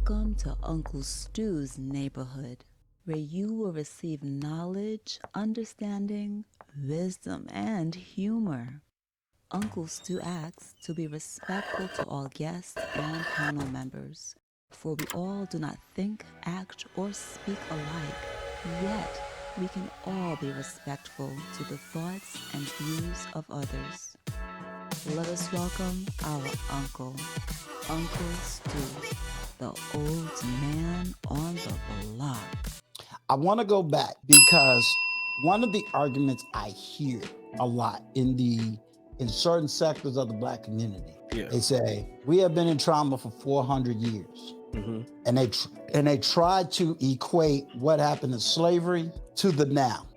Welcome to Uncle Stu's neighborhood, where you will receive knowledge, understanding, wisdom, and humor. Uncle Stu asks to be respectful to all guests and panel members, for we all do not think, act, or speak alike, yet we can all be respectful to the thoughts and views of others. Let us welcome our uncle, Uncle Stu, the old man on the block. I want to go back because one of the arguments I hear a lot in certain sectors of the Black community, they say we have been in trauma for 400 years, and they try to equate what happened in slavery to the now.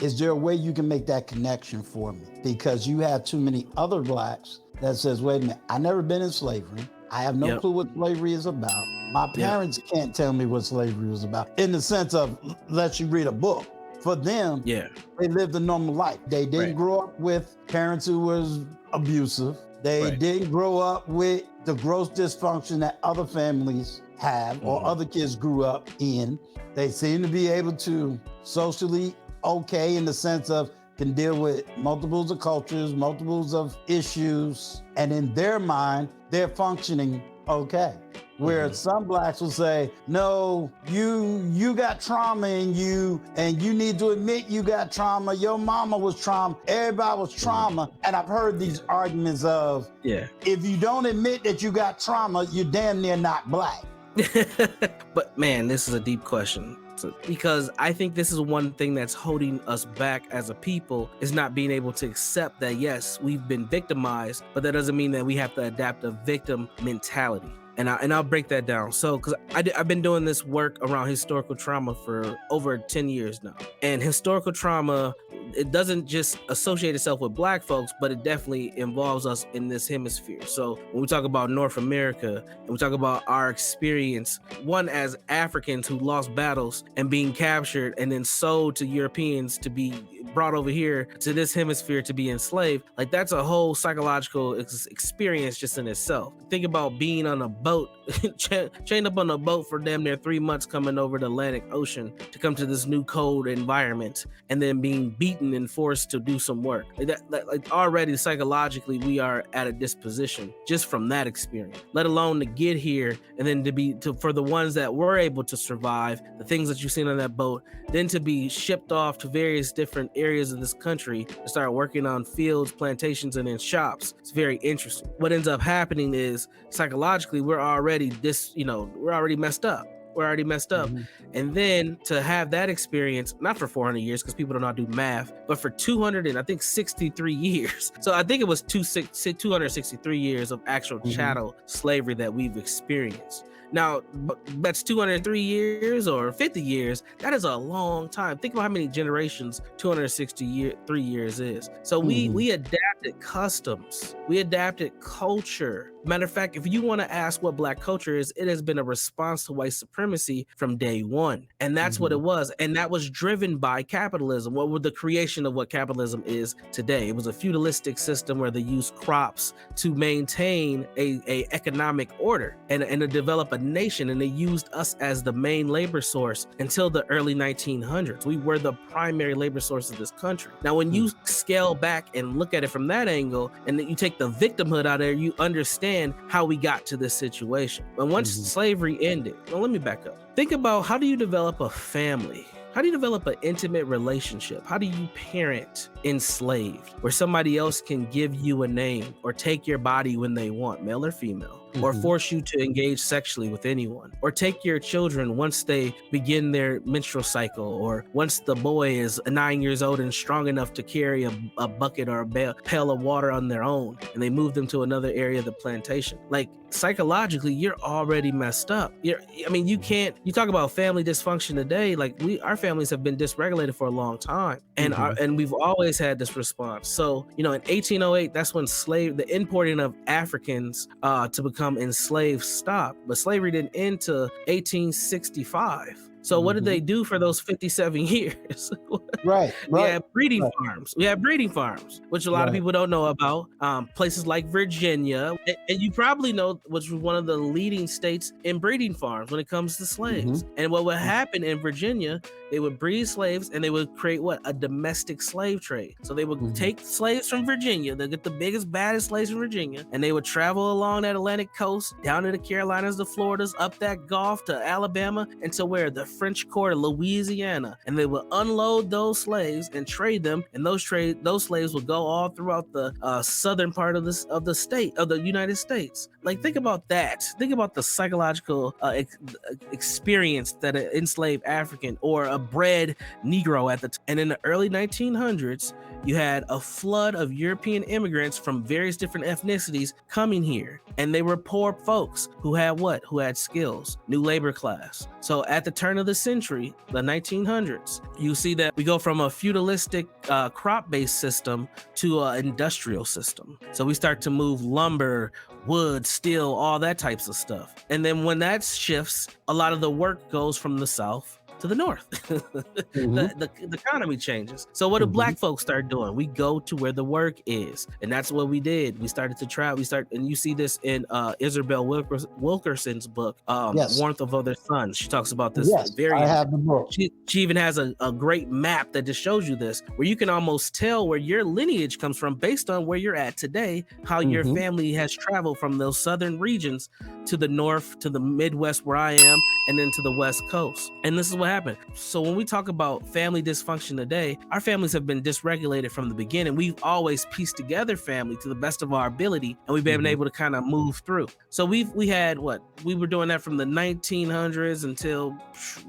Is there a way you can make that connection for me? Because you have too many other Blacks that says, wait a minute, I never been in slavery. I have no clue what slavery is about. My parents can't tell me what slavery was about in the sense of let you read a book. For them, they lived a normal life. They didn't grow up with parents who was abusive. They didn't grow up with the gross dysfunction that other families have or other kids grew up in. They seem to be able to socially okay in the sense of can deal with multiples of cultures, multiples of issues, and in their mind, they're functioning okay. Whereas some Blacks will say, no, you got trauma in you, and you need to admit you got trauma. Your mama was trauma. Everybody was trauma. And I've heard these arguments of, if you don't admit that you got trauma, you're damn near not Black. But man, this is a deep question. Because I think this is one thing that's holding us back as a people is not being able to accept that, yes, we've been victimized, but that doesn't mean that we have to adapt a victim mentality. And I'll break that down. So, because I've been doing this work around historical trauma for over 10 years now. And historical trauma, it doesn't just associate itself with Black folks, but it definitely involves us in this hemisphere. So when we talk about North America and we talk about our experience, one as Africans who lost battles and being captured and then sold to Europeans to be brought over here to this hemisphere to be enslaved, like that's a whole psychological experience just in itself. Think about being on a boat, chained up on a boat for damn near 3 months, coming over the Atlantic Ocean to come to this new cold environment, and then being beaten and forced to do some work. Like already psychologically, we are at a disposition just from that experience, let alone to get here and then for the ones that were able to survive, the things that you've seen on that boat, then to be shipped off to various different areas of this country to start working on fields, plantations, and in shops. It's very interesting. What ends up happening is psychologically, we're already messed up. And then to have that experience, not for 400 years, because people don't know how to do math, but for 263 years. So I think it was 263 years of actual chattel slavery that we've experienced. Now, that's 203 years or 50 years. That is a long time. Think about how many generations 263 years is. So we adapted customs. We adapted culture. Matter of fact, if you want to ask what Black culture is, it has been a response to white supremacy from day one. And that's what it was. And that was driven by capitalism. What was the creation of what capitalism is today? It was a feudalistic system where they used crops to maintain a economic order and to develop a nation. And they used us as the main labor source until the early 1900s. We were the primary labor source of this country. Now, when you scale back and look at it from that angle, and then you take the victimhood out of there, you understand how we got to this situation. But once slavery ended, well, let me back up. Think about, how do you develop a family? How do you develop an intimate relationship? How do you parent enslaved, where somebody else can give you a name or take your body when they want, male or female, or force you to engage sexually with anyone, or take your children once they begin their menstrual cycle, or once the boy is 9 years old and strong enough to carry a bucket or a pail of water on their own, and they move them to another area of the plantation. Like, psychologically, you're already messed up. You talk about family dysfunction today, like our families have been dysregulated for a long time, and we've always had this response. So, in 1808, that's when the importing of Africans to become enslaved stopped, but slavery didn't end till 1865. So what did they do for those 57 years? Right. We had breeding farms. We had breeding farms, which a lot of people don't know about. Places like Virginia, and you probably know, which was one of the leading states in breeding farms when it comes to slaves. And what would happen in Virginia, they would breed slaves and they would create a domestic slave trade. So they would take slaves from Virginia, they get the biggest, baddest slaves from Virginia, and they would travel along that Atlantic coast, down to the Carolinas, the Floridas, up that Gulf to Alabama, and to where the French Quarter, Louisiana, and they would unload those slaves and trade them, and those slaves would go all throughout the southern part of the United States. Like, think about that. Think about the psychological experience that an enslaved African or a bred Negro at the time. And in the early 1900s, you had a flood of European immigrants from various different ethnicities coming here. And they were poor folks who had skills, new labor class. So at the turn of the century, the 1900s, you see that we go from a feudalistic crop-based system to an industrial system. So we start to move lumber, wood, steel, all that types of stuff. And then when that shifts, a lot of the work goes from the South to the North. The economy changes. So what do Black folks start doing? We go to where the work is. And that's what we did. We started to travel. And you see this in Isabel Wilkerson's book, Warmth of Other Suns. She talks about this. I have the book. She even has a great map that just shows you this, where you can almost tell where your lineage comes from based on where you're at today, how your family has traveled from those southern regions to the north, to the Midwest where I am, and then to the West Coast. And this is what happened. So when we talk about family dysfunction today, our families have been dysregulated from the beginning. We've always pieced together family to the best of our ability, and we've been able to kind of move through. So we had we were doing that from the 1900s until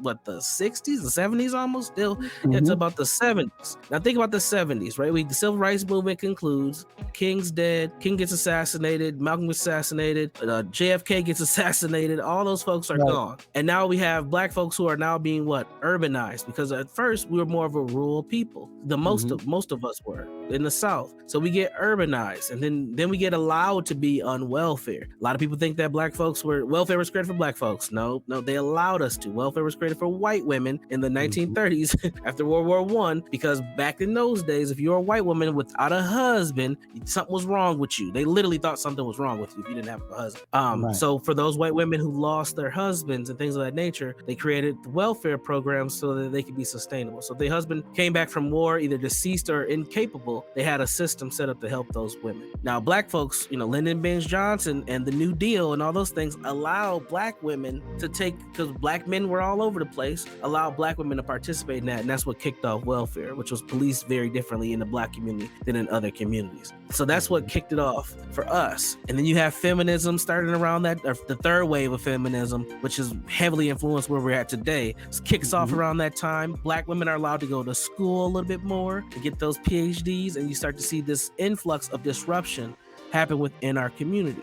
the 60s, the 70s almost, still it's about the 70s. Now think about the 70s, right? The civil rights movement concludes, King's dead, King gets assassinated, Malcolm gets assassinated, JFK gets assassinated, all those folks are gone. And now we have Black folks who are now being urbanized, because at first we were more of a rural people. Most of us were in the South. So we get urbanized, and then we get allowed to be on welfare. A lot of people think that welfare was created for Black folks. No, they allowed us to. Welfare was created for white women in the 1930s after World War I, because back in those days, if you were a white woman without a husband, something was wrong with you. They literally thought something was wrong with you if you didn't have a husband. So for those white women who lost their husbands and things of that nature, they created the welfare programs so that they could be sustainable. So if their husband came back from war, either deceased or incapable, they had a system set up to help those women. Now, Black folks, Lyndon Baines Johnson and the New Deal and all those things allow Black women to because Black men were all over the place, allow Black women to participate in that. And that's what kicked off welfare, which was policed very differently in the Black community than in other communities. So that's what kicked it off for us. And then you have feminism starting around that, or the third wave of feminism, which is heavily influenced where we're at today. It kicks off around that time. Black women are allowed to go to school a little bit more, to get those PhDs, and you start to see this influx of disruption happen within our community.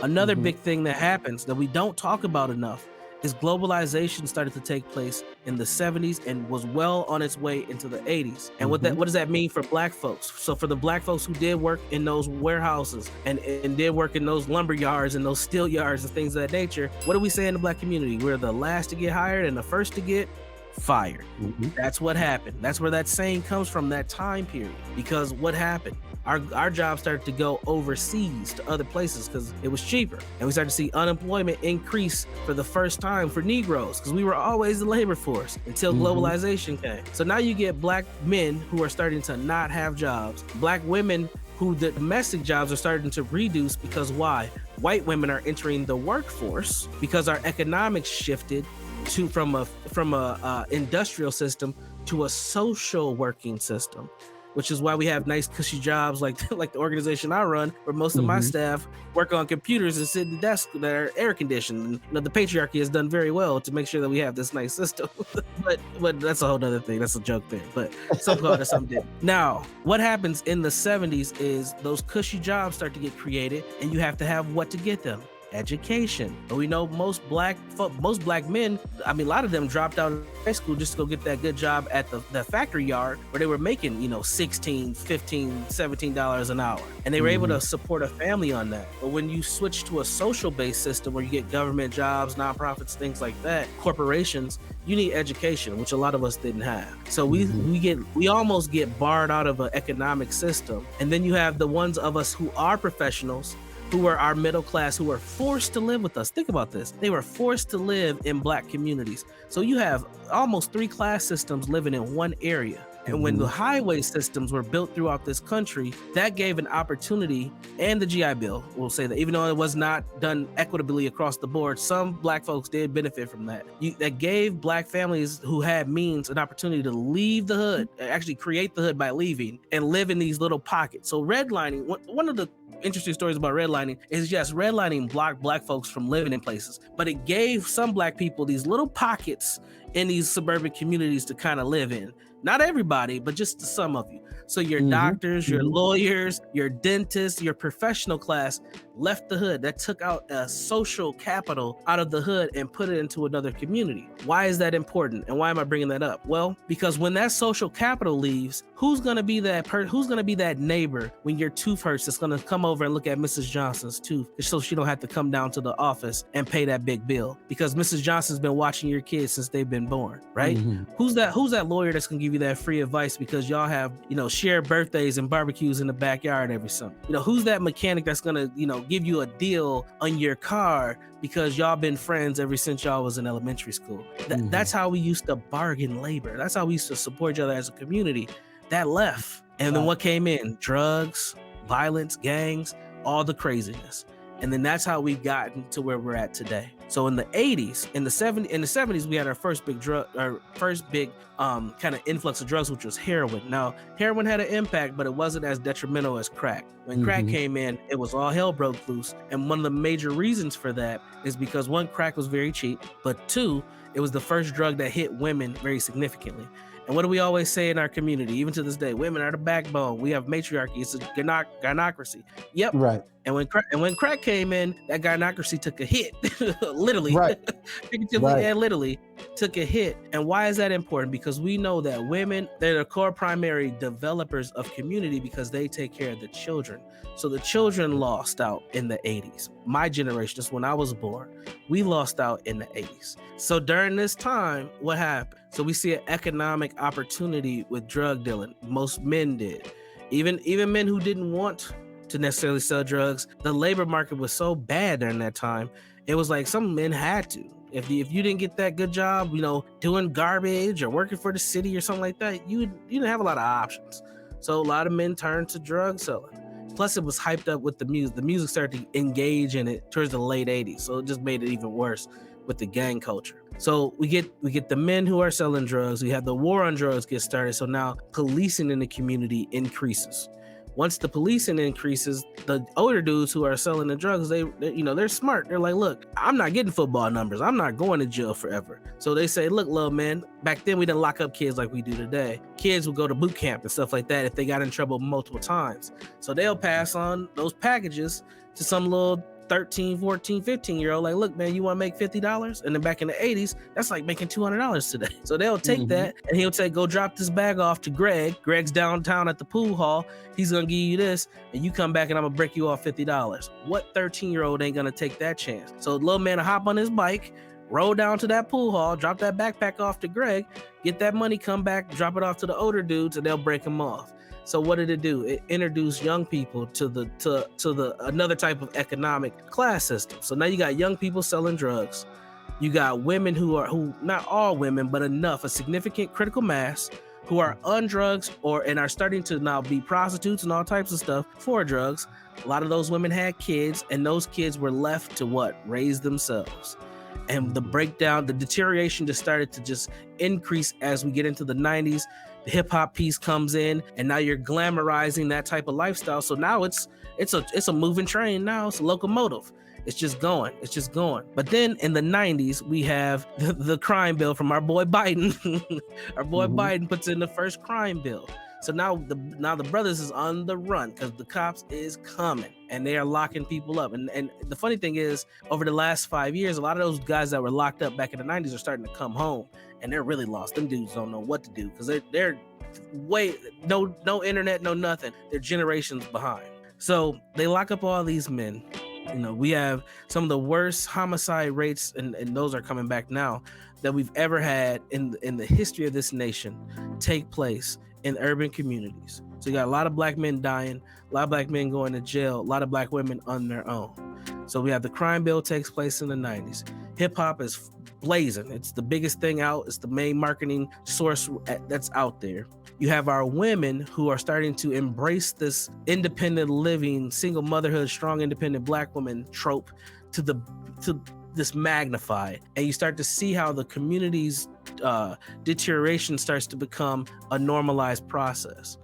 Another big thing that happens that we don't talk about enough is globalization started to take place in the 70s and was well on its way into the 80s. And what does that mean for Black folks? So for the Black folks who did work in those warehouses and did work in those lumber yards and those steel yards and things of that nature, what do we say in the Black community? We're the last to get hired and the first to get fired. That's what happened. That's where that saying comes from, that time period. Because what happened? Our job started to go overseas to other places because it was cheaper. And we started to see unemployment increase for the first time for Negroes, because we were always the labor force until globalization came. So now you get Black men who are starting to not have jobs. Black women who the domestic jobs are starting to reduce, because why? White women are entering the workforce because our economics shifted from a industrial system to a social working system, which is why we have nice cushy jobs like the organization I run, where most of my staff work on computers and sit at desks that are air conditioned. And the patriarchy has done very well to make sure that we have this nice system. but that's a whole other thing. That's a joke thing. But some call it something. Now, what happens in the 70s is those cushy jobs start to get created, and you have to have what to get them? education. But we know most black men, I mean, a lot of them dropped out of high school just to go get that good job at the factory yard where they were making, $16, $15, $17 an hour. And they were able to support a family on that. But when you switch to a social-based system where you get government jobs, nonprofits, things like that, corporations, you need education, which a lot of us didn't have. So we almost get barred out of an economic system. And then you have the ones of us who are professionals, who are our middle class, who are forced to live with us. Think about this. They were forced to live in black communities. So you have almost 3 class systems living in one area. And when the highway systems were built throughout this country, that gave an opportunity, and the GI Bill will say that even though it was not done equitably across the board, some black folks did benefit from that. That gave black families who had means an opportunity to leave the hood, actually create the hood by leaving, and live in these little pockets. So redlining, one of the interesting stories about redlining is, yes, redlining blocked black folks from living in places, but it gave some black people these little pockets in these suburban communities to kind of live in. Not everybody, but just some of you. So your doctors, your lawyers, your dentists, your professional class left the hood. That took out a social capital out of the hood and put it into another community. Why is that important? And why am I bringing that up? Well, because when that social capital leaves, who's going to be that neighbor when your tooth hurts that's going to come over and look at Mrs. Johnson's tooth so she don't have to come down to the office and pay that big bill? Because Mrs. Johnson's been watching your kids since they've been born, right? Who's that lawyer that's going to give you that free advice because y'all have, shared birthdays and barbecues in the backyard every summer? Who's that mechanic that's going to, give you a deal on your car because y'all been friends ever since y'all was in elementary school? That's how we used to bargain labor. That's how we used to support each other as a community. That left. And then what came in? Drugs, violence, gangs, all the craziness. And then that's how we've gotten to where we're at today. So in the 80s, in the 70s, we had our first big kind of influx of drugs, which was heroin. Now, heroin had an impact, but it wasn't as detrimental as crack. When crack came in, it was all hell broke loose. And one of the major reasons for that is because 1, crack was very cheap, but 2, it was the first drug that hit women very significantly. And what do we always say in our community, even to this day? Women are the backbone. We have matriarchy. It's a gynocracy. Yep. Right. And when crack came in, that gynocracy took a hit, literally, figuratively and literally took a hit. And why is that important? Because we know that women, they're the core primary developers of community because they take care of the children. So the children lost out in the 80s. My generation, just when I was born, we lost out in the 80s. So during this time, what happened? So we see an economic opportunity with drug dealing. Most men did. Even men who didn't want to necessarily sell drugs, the labor market was so bad during that time. It was like some men had to. If you didn't get that good job, doing garbage or working for the city or something like that, you didn't have a lot of options. So a lot of men turned to drug selling. Plus, it was hyped up with the music. The music started to engage in it towards the late 80s. So it just made it even worse with the gang culture. So we get the men who are selling drugs. We have the war on drugs get started. So now policing in the community increases. Once the policing increases, the older dudes who are selling the drugs, they're smart. They're like, look, I'm not getting football numbers. I'm not going to jail forever. So they say, look, little man, back then we didn't lock up kids like we do today. Kids would go to boot camp and stuff like that if they got in trouble multiple times. So they'll pass on those packages to some little 13, 14, 15-year-old, like, look, man, you want to make $50? And then back in the 80s, that's like making $200 today. So they'll take that and he'll say, go drop this bag off to Greg. Greg's downtown at the pool hall. He's going to give you this and you come back and I'm going to break you off $50. What 13-year-old ain't going to take that chance? So the little man will hop on his bike, roll down to that pool hall, drop that backpack off to Greg, get that money, come back, drop it off to the older dudes and they'll break him off. So what did it do? It introduced young people to the another type of economic class system. So now you got young people selling drugs. You got women who not all women, but enough, a significant critical mass who are on drugs and are starting to now be prostitutes and all types of stuff for drugs. A lot of those women had kids and those kids were left to raise themselves. And the breakdown, the deterioration just started to just increase as we get into the 90s. The hip hop piece comes in and now you're glamorizing that type of lifestyle. So now it's a moving train now. It's a locomotive. It's just going. But then in the 90s, we have the crime bill from our boy Biden. Our boy Biden puts in the first crime bill. So now the brothers is on the run because the cops is coming and they are locking people up. And the funny thing is, over the last 5 years, a lot of those guys that were locked up back in the 90s are starting to come home, and they're really lost. Them dudes don't know what to do because they're way no internet, no nothing. They're generations behind. So they lock up all these men. You know, we have some of the worst homicide rates, and those are coming back now, that we've ever had in the history of this nation take place in urban communities. So you got a lot of black men dying, a lot of black men going to jail, a lot of black women on their own. So we have the crime bill takes place in the 90s. Hip hop is blazing. It's the biggest thing out. It's the main marketing source that's out there. You have our women who are starting to embrace this independent living, single motherhood, strong, independent black woman trope to this magnified. And you start to see how the community's deterioration starts to become a normalized process.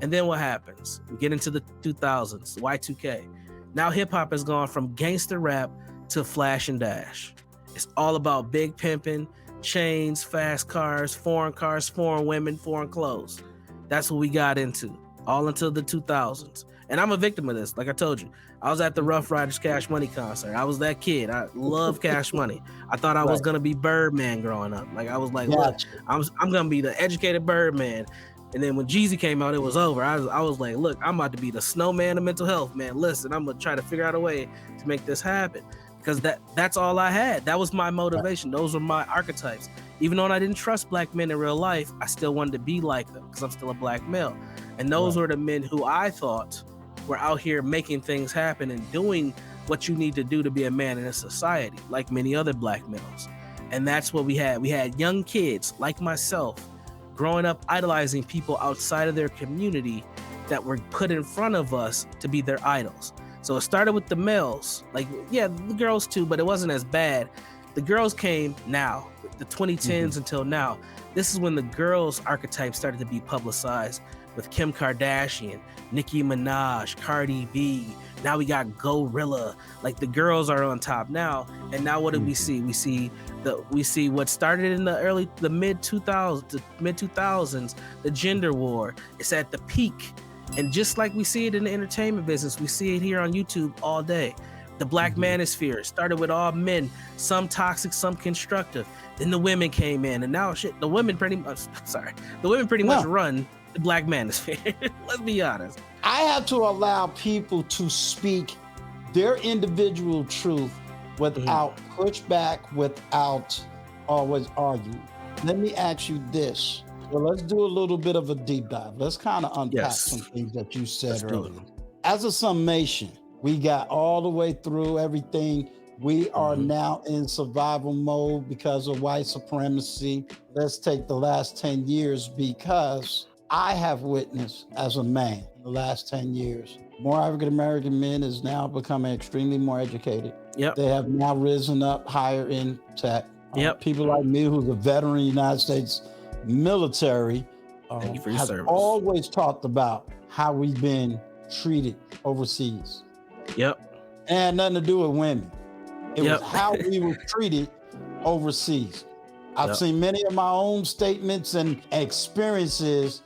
And then what happens? We get into the 2000s, Y2K. Now hip hop has gone from gangster rap to flash and dash. It's all about big pimping, chains, fast cars, foreign women, foreign clothes. That's what we got into, all until the 2000s. And I'm a victim of this. Like I told you, I was at the Rough Riders Cash Money concert. I was that kid. I love Cash Money. I thought I was going to be Birdman growing up. Like I was like, look, I'm going to be the educated Birdman. And then when Jeezy came out, it was over. I was like, look, I'm about to be the snowman of mental health, man. Listen, I'm going to try to figure out a way to make this happen. Because that's all I had. That was my motivation. Those were my archetypes. Even though I didn't trust black men in real life, I still wanted to be like them because I'm still a black male. And those were the men who I thought were out here making things happen and doing what you need to do to be a man in a society, like many other black males. And that's what we had. We had young kids like myself growing up idolizing people outside of their community that were put in front of us to be their idols. So it started with the males, like, yeah, the girls too, but it wasn't as bad. The girls came now, the 2010s until now. This is when the girls' archetype started to be publicized with Kim Kardashian, Nicki Minaj, Cardi B. Now we got Gorilla. Like the girls are on top now. And now what do we see? We see what started in the mid 2000s, the gender war. It's at the peak. And just like we see it in the entertainment business, we see it here on YouTube all day. The black manosphere started with all men, some toxic, some constructive. Then the women came in, and now the women pretty much run the black manosphere. Let's be honest. I have to allow people to speak their individual truth without pushback, without always arguing. Let me ask you this. Well, let's do a little bit of a deep dive. Let's kind of unpack some things that you said earlier. As a summation, we got all the way through everything. We are now in survival mode because of white supremacy. Let's take the last 10 years because I have witnessed as a man in the last 10 years, more African-American men is now becoming extremely more educated. Yep. They have now risen up higher in tech. People like me, who's a veteran of the United States military, has always talked about how we've been treated overseas. Yep. And had nothing to do with women. It was how we were treated overseas. I've seen many of my own statements and experiences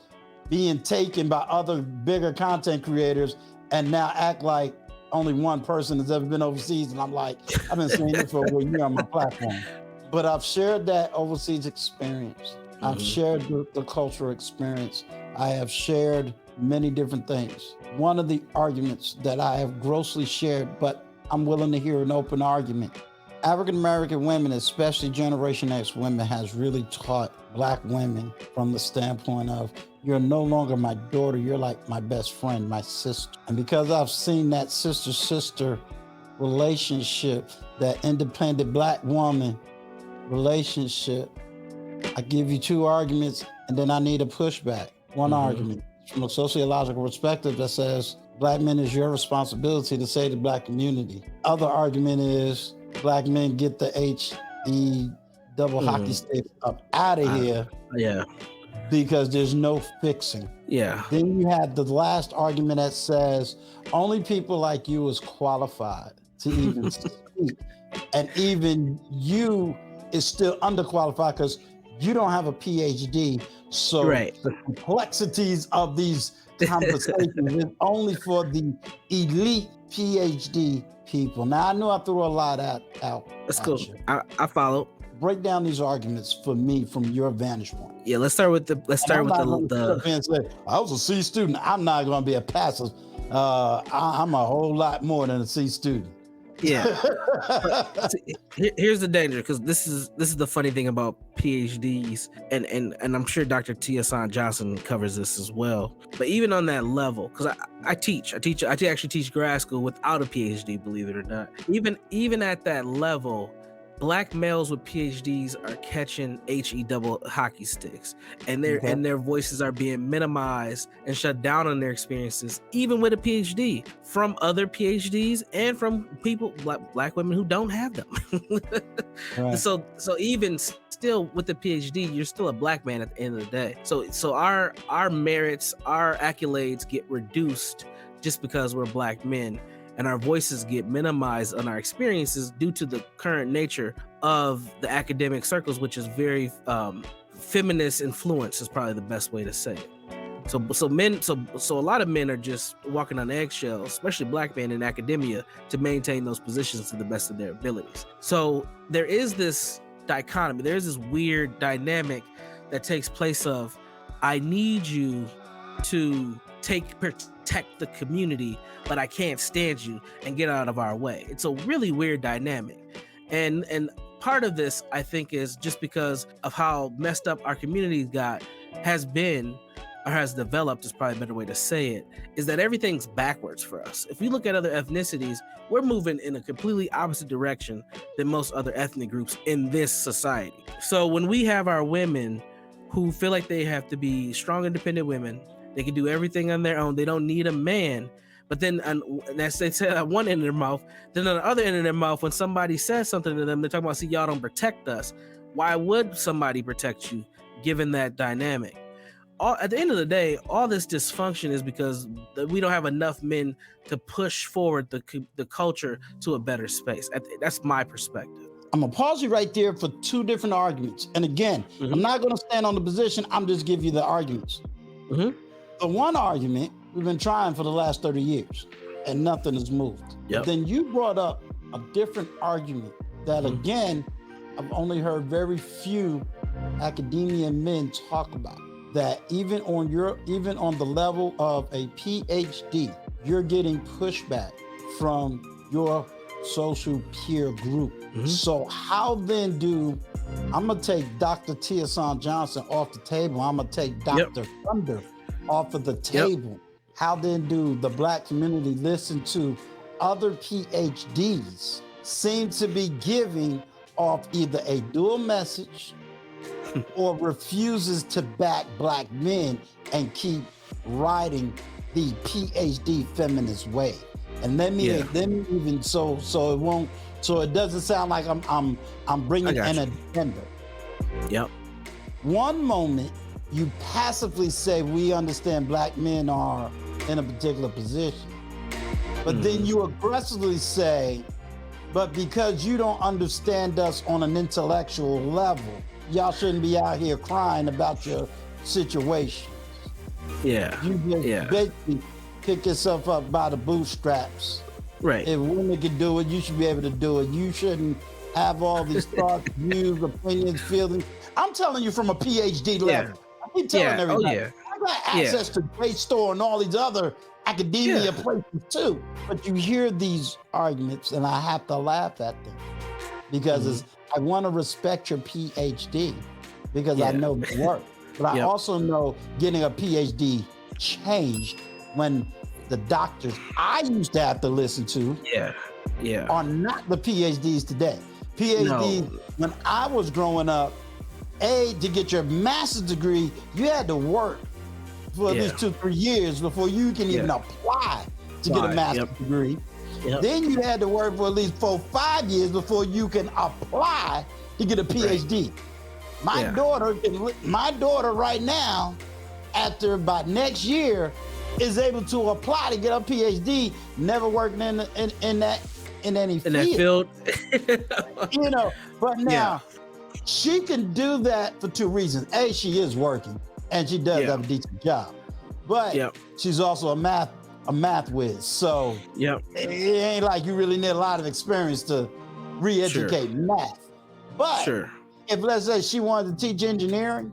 being taken by other bigger content creators and now act like only one person has ever been overseas. And I'm like, I've been saying it for over a year on my platform. But I've shared that overseas experience. I've shared the cultural experience. I have shared many different things. One of the arguments that I have grossly shared, but I'm willing to hear an open argument. African-American women, especially Generation X women, has really taught Black women from the standpoint of, you're no longer my daughter, you're like my best friend, my sister. And because I've seen that sister-sister relationship, that independent Black woman relationship, I give you two arguments and then I need a pushback. One argument from a sociological perspective that says Black men is your responsibility to save the Black community. Other argument is Black men get the HE double hockey stick up out of here. Yeah. Because there's no fixing. Yeah. Then you have the last argument that says only people like you is qualified to even speak. And even you is still underqualified because you don't have a PhD, so the complexities of these conversations is only for the elite PhD people. Now, I know I threw a lot out. That's cool. I follow. Break down these arguments for me from your vantage point. Yeah, let's start with the. I was a C student. I'm not going to be a passive. I'm a whole lot more than a C student. Yeah. Here's the danger, because this is the funny thing about PhDs, and I'm sure Dr. Tiesan Johnson covers this as well. But even on that level, because I actually teach grad school without a PhD, believe it or not. Even at that level, Black males with PhDs are catching HE double hockey sticks, and their voices are being minimized and shut down on their experiences, even with a PhD, from other PhDs and from people, Black women who don't have them. Right. So even still with the PhD, you're still a Black man at the end of the day. So our merits, our accolades get reduced just because we're Black men, and our voices get minimized on our experiences due to the current nature of the academic circles, which is very feminist influence, is probably the best way to say it. So a lot of men are just walking on eggshells, especially Black men in academia, to maintain those positions to the best of their abilities. So there is this dichotomy, there's this weird dynamic that takes place of, I need you to protect the community, but I can't stand you, and get out of our way. It's a really weird dynamic. And part of this, I think, is just because of how messed up our community has developed, is probably a better way to say it, is that everything's backwards for us. If we look at other ethnicities, we're moving in a completely opposite direction than most other ethnic groups in this society. So when we have our women who feel like they have to be strong, independent women, they can do everything on their own, they don't need a man. But then, and as they say at one end of their mouth, then on the other end of their mouth, when somebody says something to them, they're talking about, see, y'all don't protect us. Why would somebody protect you, given that dynamic? At the end of the day, all this dysfunction is because we don't have enough men to push forward the culture to a better space. That's my perspective. I'm going to pause you right there for two different arguments. And again, I'm not going to stand on the position. I'm just giving you the arguments. The one argument, we've been trying for the last 30 years and nothing has moved. Yep. Then you brought up a different argument that, again, I've only heard very few academia men talk about. That even on the level of a PhD, you're getting pushback from your social peer group. So how then I'm gonna take Dr. Tiesan Johnson off the table. I'm gonna take Dr. Thunder off of the table. How then do the Black community listen to other PhDs seem to be giving off either a dual message or refuses to back Black men and keep riding the PhD feminist wave? And let me even so it doesn't sound like I'm bringing an agenda. Yep. One moment you passively say we understand Black men are in a particular position, but then you aggressively say, but because you don't understand us on an intellectual level, y'all shouldn't be out here crying about your situation. Yeah. You just basically pick yourself up by the bootstraps. Right. If women can do it, you should be able to do it. You shouldn't have all these thoughts, views, opinions, feelings. I'm telling you from a PhD level. I keep telling everybody. I got access to JSTOR and all these other academia places too. But you hear these arguments and I have to laugh at them because I want to respect your PhD because I know the work. But I also know getting a PhD changed when the doctors I used to have to listen to are not the PhDs today. PhDs, when I was growing up, to get your master's degree, you had to work for at least 2-3 years before you can even apply to get a master's degree. Then you had to work for at least 4-5 years before you can apply to get a PhD. My daughter right now, by next year, is able to apply to get a PhD, never working in any field. That field. But now She can do that for two reasons. A, she is working and she does have a decent job, but she's also a math whiz. So it ain't like you really need a lot of experience to re-educate math. But if let's say she wanted to teach engineering,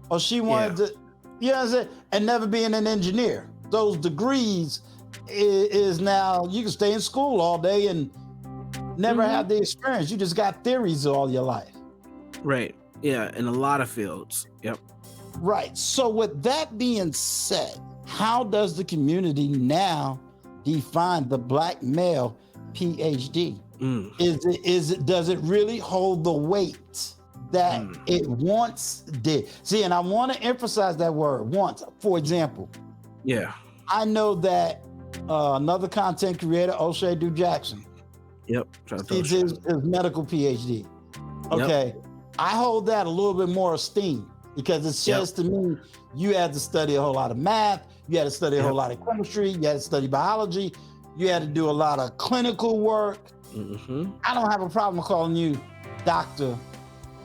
or she wanted to, you know what I'm saying, and never being an engineer, those degrees is now, you can stay in school all day and never have the experience. You just got theories all your life. Right. Yeah, in a lot of fields. Yep. Right. So with that being said, how does the community now define the Black male PhD? Does it really hold the weight that it once did? See, and I want to emphasize that word, once. For example, I know that another content creator, O'Shea Du Jackson, he's his medical PhD. Okay, I hold that a little bit more esteem because it says to me, you had to study a whole lot of math, you had to study a whole lot of chemistry, you had to study biology, you had to do a lot of clinical work. I don't have a problem calling you Dr.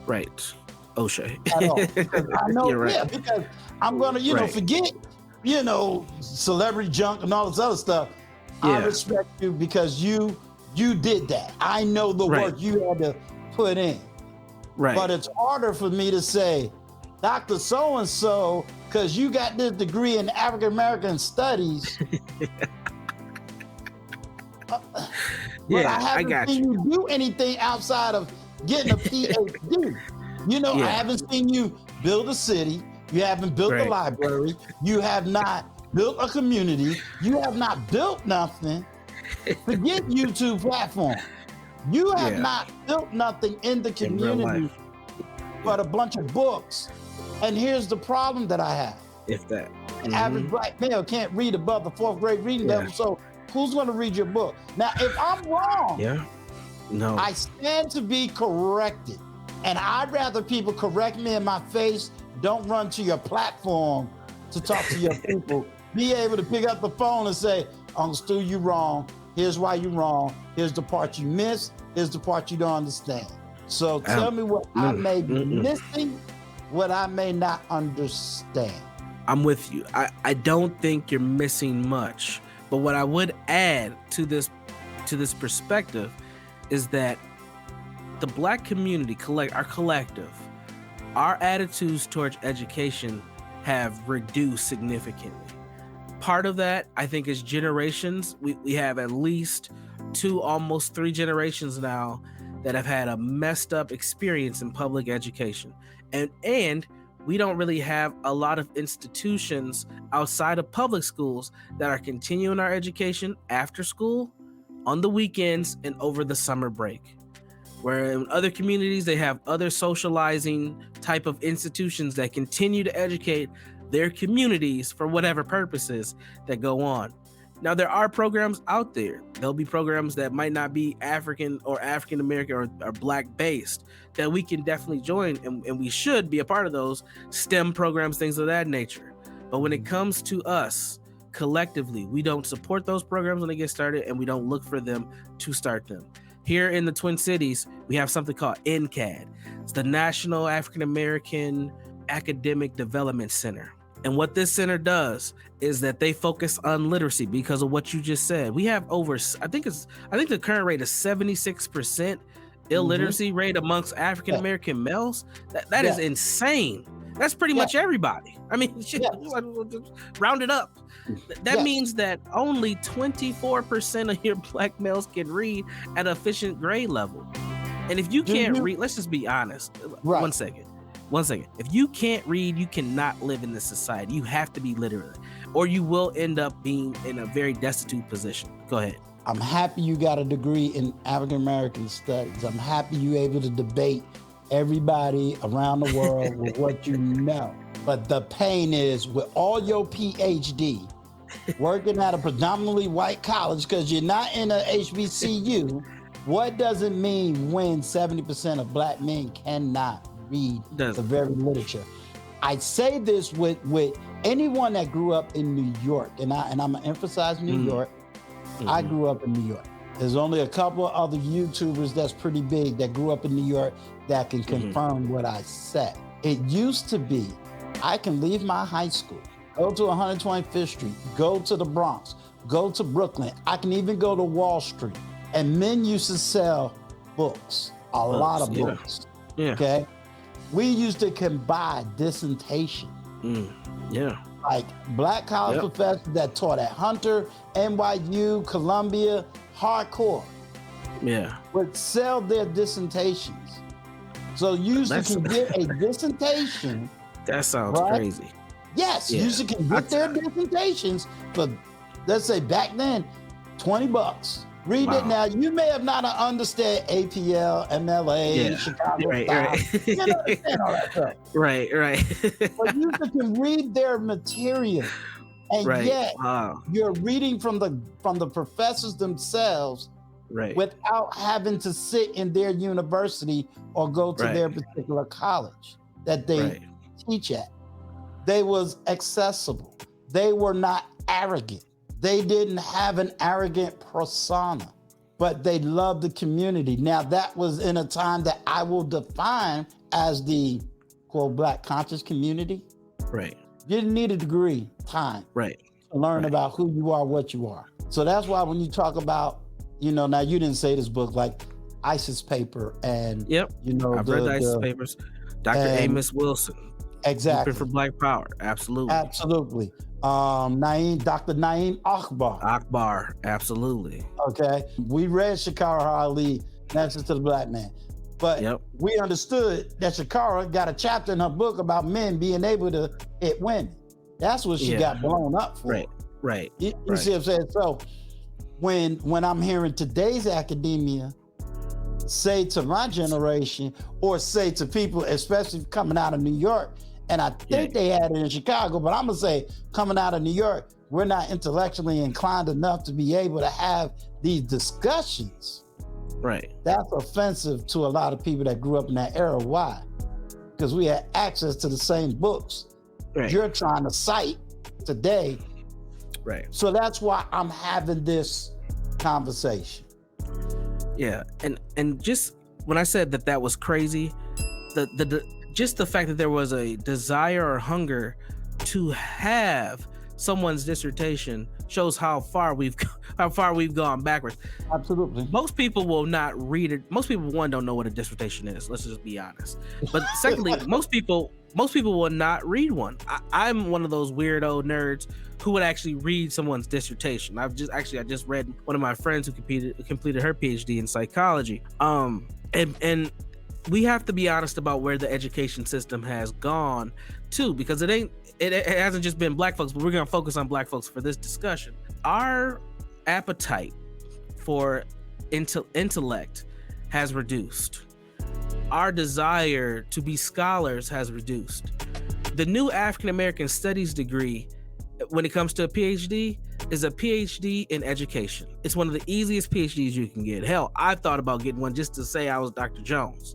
Right, O'Shea. At all. I know, because I'm gonna, forget, celebrity junk and all this other stuff. I respect you because you did that. I know the work you had to put in. Right. But it's harder for me to say, Dr. So-and-so, because you got this degree in African American studies. But I haven't seen you do anything outside of getting a PhD. I haven't seen you build a city. You haven't built a library. You have not built a community. You have not built nothing. Forget YouTube platform. You have not built nothing in the community but a bunch of books. And here's the problem that I have. If that. An average Black male can't read above the 4th grade reading level. So who's going to read your book? Now, if I'm wrong, I stand to be corrected. And I'd rather people correct me in my face. Don't run to your platform to talk to your people. Be able to pick up the phone and say, Uncle Stu, you wrong. Here's why you're wrong. Here's the part you missed. Here's the part you don't understand. So tell me what I may be missing, what I may not understand. I'm with you. I don't think you're missing much. But what I would add to this perspective is that the Black community, our collective, our attitudes towards education have reduced significantly. Part of that, I think, is generations. We have at least 2, almost 3 generations now that have had a messed up experience in public education. And we don't really have a lot of institutions outside of public schools that are continuing our education after school, on the weekends, and over the summer break. Where in other communities, they have other socializing type of institutions that continue to educate their communities for whatever purposes that go on. Now, there are programs out there. There'll be programs that might not be African or African American or Black based that we can definitely join, and we should be a part of those STEM programs, things of that nature. But when it comes to us collectively, we don't support those programs when they get started, and we don't look for them to start them. Here in the Twin Cities, we have something called NCAD. It's the National African American Academic Development Center. And what this center does is that they focus on literacy because of what you just said. We have over, I think the current rate is 76% illiteracy rate amongst African American males. That is insane. That's pretty much everybody. I mean, round it up. That means that only 24% of your Black males can read at an efficient grade level. And if you can't read, let's just be honest. One second. If you can't read, you cannot live in this society. You have to be literate, or you will end up being in a very destitute position. Go ahead. I'm happy you got a degree in African American studies. I'm happy you're able to debate everybody around the world with what you know. But the pain is with all your PhD, working at a predominantly white college because you're not in a HBCU, what does it mean when 70% of Black men cannot read the very literature? I say this with anyone that grew up in New York, and I'm gonna emphasize New York. I grew up in New York. There's only a couple of other YouTubers that's pretty big that grew up in New York that can confirm what I said. It used to be, I can leave my high school, go to 125th Street, go to the Bronx, go to Brooklyn. I can even go to Wall Street. And men used to sell books, a lot of books. Yeah. Okay. We used to can buy dissertation. Yeah. Like black college professors that taught at Hunter, NYU, Columbia, hardcore. Yeah. Would sell their dissertations. So you used to can get a dissertation. That sounds crazy. Yes, you used to can get their dissertations for, let's say back then, $20. Read it now. You may have not understand APL, MLA, Chicago style. You don't understand all that stuff. Right. But you can read their material, and yet you're reading from the professors themselves, without having to sit in their university or go to their particular college that they teach at. They was accessible. They were not arrogant. They didn't have an arrogant persona, but they loved the community. Now, that was in a time that I will define as the, quote, Black conscious community. Right. You didn't need a degree, time. Right. To learn about who you are, what you are. So that's why when you talk about, now you didn't say this book, like ISIS paper and, I've read the ISIS papers. Dr. Amos Wilson. Exactly. For Black Power. Absolutely. Absolutely. Dr. Naeem Akbar, absolutely. Okay. We read Shakara Ali, Nexus to the Black Man. But we understood that Shakara got a chapter in her book about men being able to hit women. That's what she got blown up for. Right. You see what I'm saying? So when I'm hearing today's academia say to my generation, or say to people, especially coming out of New York, and I think they had it in Chicago, but I'm gonna say coming out of New York, we're not intellectually inclined enough to be able to have these discussions. Right. That's offensive to a lot of people that grew up in that era. Why? Because we had access to the same books you're trying to cite today. Right. So that's why I'm having this conversation. Yeah, and just when I said that was crazy, just the fact that there was a desire or hunger to have someone's dissertation shows how far we've gone backwards. Absolutely. Most people will not read it. Most people, one, don't know what a dissertation is. Let's just be honest. But secondly, most people will not read one. I'm one of those weirdo nerds who would actually read someone's dissertation. I just read one of my friends who completed her PhD in psychology. And we have to be honest about where the education system has gone too, because it hasn't just been Black folks, but we're gonna focus on Black folks for this discussion. Our appetite for intellect has reduced. Our desire to be scholars has reduced. The new African American Studies degree, when it comes to a PhD, is a PhD in education. It's one of the easiest PhDs you can get. Hell, I've thought about getting one just to say I was Dr. Jones.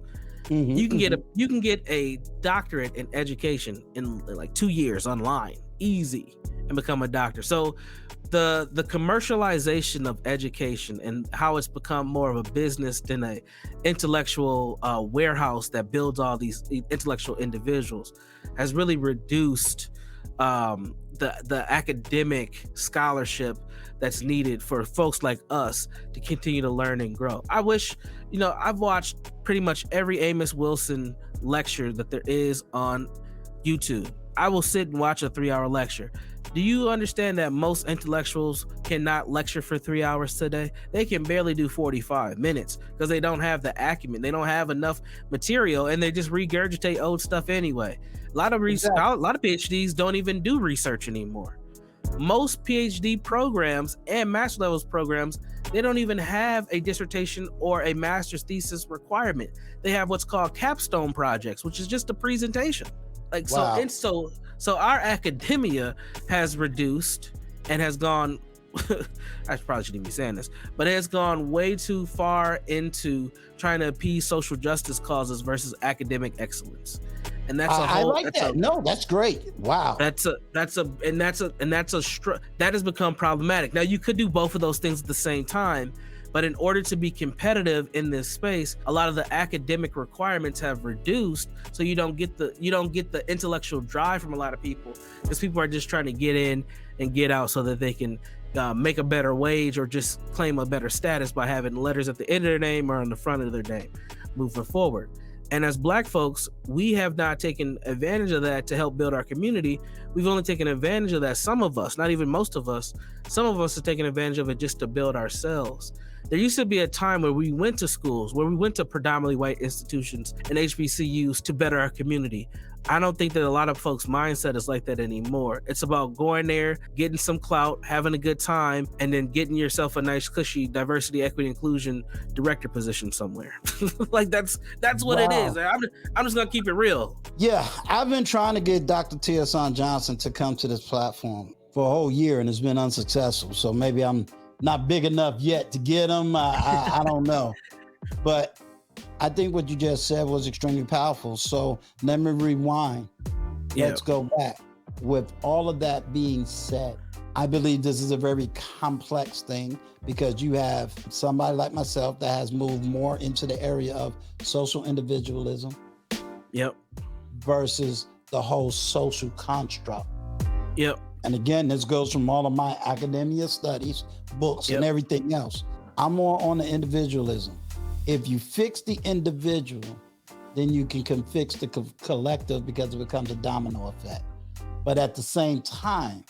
You can get a doctorate in education in like 2 years online, easy, and become a doctor. So the commercialization of education and how it's become more of a business than a intellectual warehouse that builds all these intellectual individuals has really reduced the academic scholarship that's needed for folks like us to continue to learn and grow. I wish, I've watched pretty much every Amos Wilson lecture that there is on YouTube. I will sit and watch a 3-hour lecture. Do you understand that most intellectuals cannot lecture for 3 hours today? They can barely do 45 minutes because they don't have the acumen. They don't have enough material, and they just regurgitate old stuff anyway. A lot of PhDs don't even do research anymore. Most PhD programs and master levels programs, they don't even have a dissertation or a master's thesis requirement. They have what's called capstone projects, which is just a presentation. So our academia has reduced and has gone, I probably shouldn't be saying this, but it has gone way too far into trying to appease social justice causes versus academic excellence. And that's I like that. No, that's great. Wow. That has become problematic. Now you could do both of those things at the same time, But in order to be competitive in this space, a lot of the academic requirements have reduced, so you don't get the intellectual drive from a lot of people, because people are just trying to get in and get out so that they can make a better wage or just claim a better status by having letters at the end of their name or on the front of their name moving forward. And as Black folks, we have not taken advantage of that to help build our community. We've only taken advantage of that, some of us, not even most of us. Some of us have taken advantage of it just to build ourselves. There used to be a time where we went to schools, where we went to predominantly white institutions and HBCUs to better our community. I don't think that a lot of folks' mindset is like that anymore. It's about going there, getting some clout, having a good time, and then getting yourself a nice, cushy diversity, equity, inclusion director position somewhere. Like that's what it is. I'm just gonna keep it real. Yeah, I've been trying to get Dr. Tiosan Johnson to come to this platform for a whole year, and it's been unsuccessful. So maybe I'm not big enough yet to get him. I don't know, but I think what you just said was extremely powerful. So let me rewind. Yeah. Let's go back. With all of that being said, I believe this is a very complex thing, because you have somebody like myself that has moved more into the area of social individualism. Yep. Versus the whole social construct. Yep. And again, this goes from all of my academia studies, books, Yep. and everything else. I'm more on the individualism. If you fix the individual, then you can fix the collective, because it becomes a domino effect. But at the same time,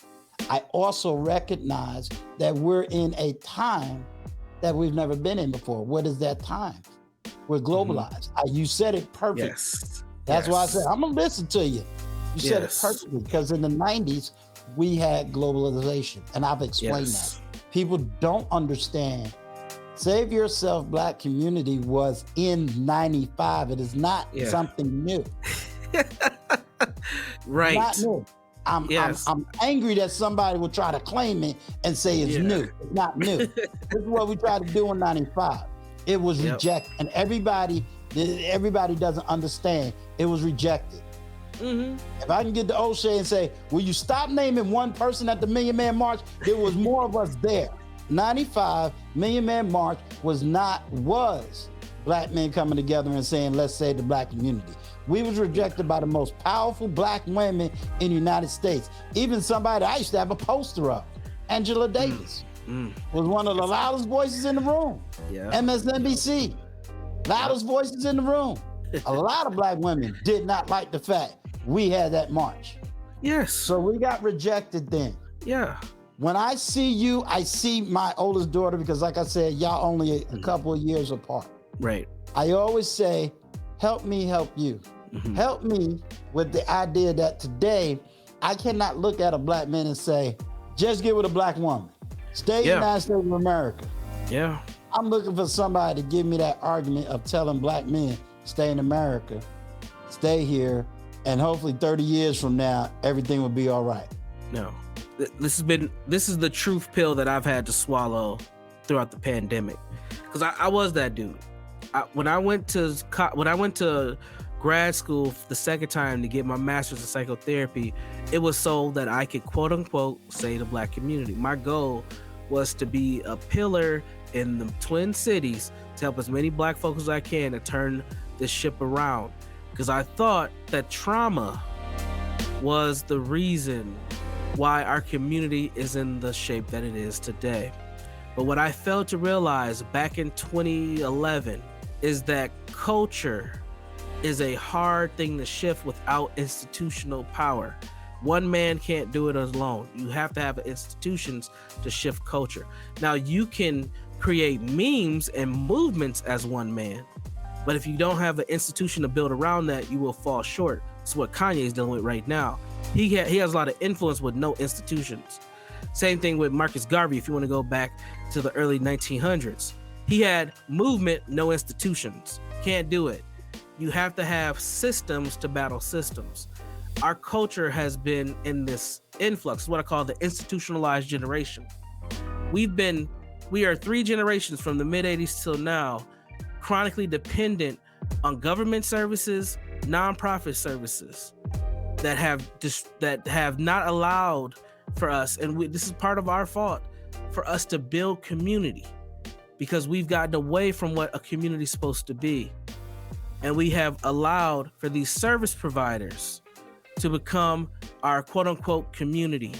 I also recognize that we're in a time that we've never been in before. What is that time? We're globalized. You said it perfect. Yes. That's why I Yes. said, I'm gonna listen to you. You said it Yes. perfectly, because in the 90s, we had globalization, and I've explained Yes. that. People don't understand. Save Yourself Black community was in 95. It is not something new. Right. Not new. I'm angry that somebody will try to claim it and say it's new. It's not new. This is what we tried to do in 95. It was rejected, and everybody doesn't understand. It was rejected. Mm-hmm. If I can get to O'Shea and say, will you stop naming one person at the Million Man March? There was more of us there. 95 Million Man March was Black men coming together and saying, let's save the Black community. We was rejected by the most powerful Black women in the United States. Even somebody I used to have a poster of, Angela Davis, was one of the loudest voices in the room. Yeah. MSNBC, loudest voices in the room. A lot of Black women did not like the fact we had that march. Yes. So we got rejected then. Yeah. When I see you, I see my oldest daughter, because like I said, y'all only a couple of years apart. Right. I always say, help me help you. Mm-hmm. Help me with the idea that today, I cannot look at a Black man and say, just get with a Black woman. Stay in the United States of America. Yeah. I'm looking for somebody to give me that argument of telling Black men, stay in America, stay here, and hopefully 30 years from now, everything will be all right. No. This is the truth pill that I've had to swallow throughout the pandemic, because I was that dude. When I went to grad school the second time to get my master's in psychotherapy, it was so that I could quote unquote save the Black community. My goal was to be a pillar in the Twin Cities to help as many Black folks as I can to turn this ship around, because I thought that trauma was the reason why our community is in the shape that it is today. But what I failed to realize back in 2011 is that culture is a hard thing to shift without institutional power. One man can't do it alone. You have to have institutions to shift culture. Now, you can create memes and movements as one man, but if you don't have an institution to build around that, you will fall short. It's what Kanye is dealing with right now. He has a lot of influence with no institutions. Same thing with Marcus Garvey, if you want to go back to the early 1900s. He had movement, no institutions. Can't do it. You have to have systems to battle systems. Our culture has been in this influx, what I call the institutionalized generation. We are 3 generations from the mid-80s till now, chronically dependent on government services, nonprofit services that have not allowed for us, and this is part of our fault, for us to build community. because we've gotten away from what a community is supposed to be. And we have allowed for these service providers to become our quote unquote community.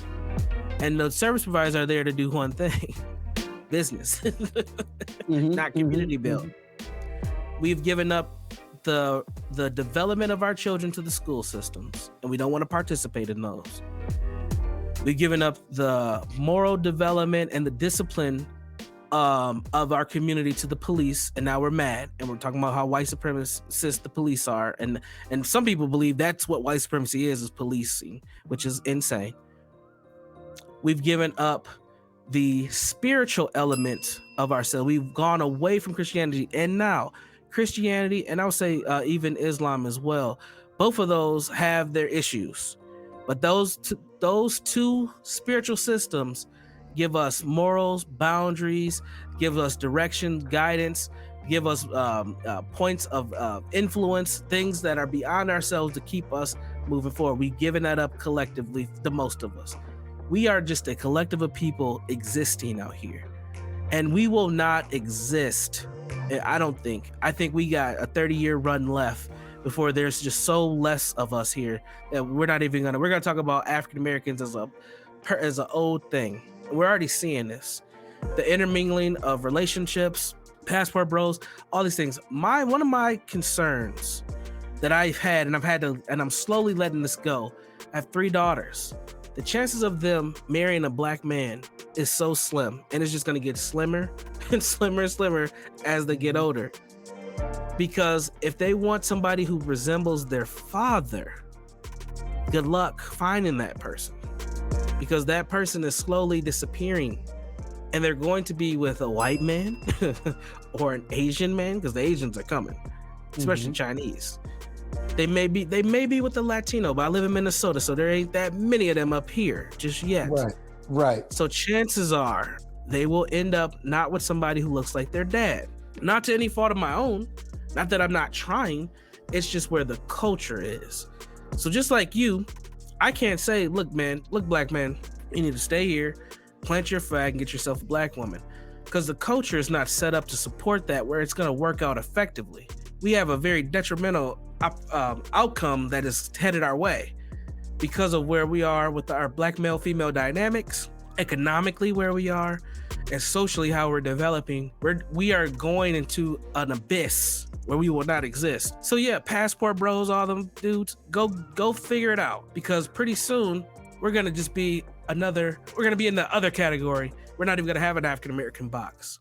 And the service providers are there to do one thing: business, not community build. We've given up the development of our children to the school systems, and we don't want to participate in those. We've given up the moral development and the discipline of our community to the police, and now we're mad, and we're talking about how white supremacist the police are, and some people believe that's what white supremacy is policing, which is insane. We've given up the spiritual element of ourselves. We've gone away from Christianity, and now Christianity, and I would say even Islam as well, both of those have their issues, but those two spiritual systems give us morals, boundaries, give us direction, guidance, give us points of influence, things that are beyond ourselves to keep us moving forward. We've given that up collectively, the most of us. We are just a collective of people existing out here, and we will not exist. I think we got a 30-year run left before there's just so less of us here that we're gonna talk about African Americans as an old thing. We're already seeing this, the intermingling of relationships, passport bros, all these things. One of my concerns that I've had, and I'm slowly letting this go. I have 3 daughters. The chances of them marrying a black man is so slim, and it's just going to get slimmer and slimmer and slimmer as they get older. Because if they want somebody who resembles their father, good luck finding that person, because that person is slowly disappearing, and they're going to be with a white man or an Asian man, because the Asians are coming, especially Chinese. They may be with the Latino, but I live in Minnesota, so there ain't that many of them up here just yet. Right. So chances are they will end up not with somebody who looks like their dad. Not to any fault of my own, not that I'm not trying, it's just where the culture is. So just like you, I can't say, look, black man, you need to stay here, plant your flag, and get yourself a black woman, because the culture is not set up to support that, where it's going to work out effectively. We have a very detrimental outcome that is headed our way because of where we are with our black male female dynamics, economically where we are, and socially how we're developing. We are going into an abyss where we will not exist. So yeah, passport bros, all them dudes, go figure it out, because pretty soon we're gonna just be in the other category. We're not even gonna have an African American box.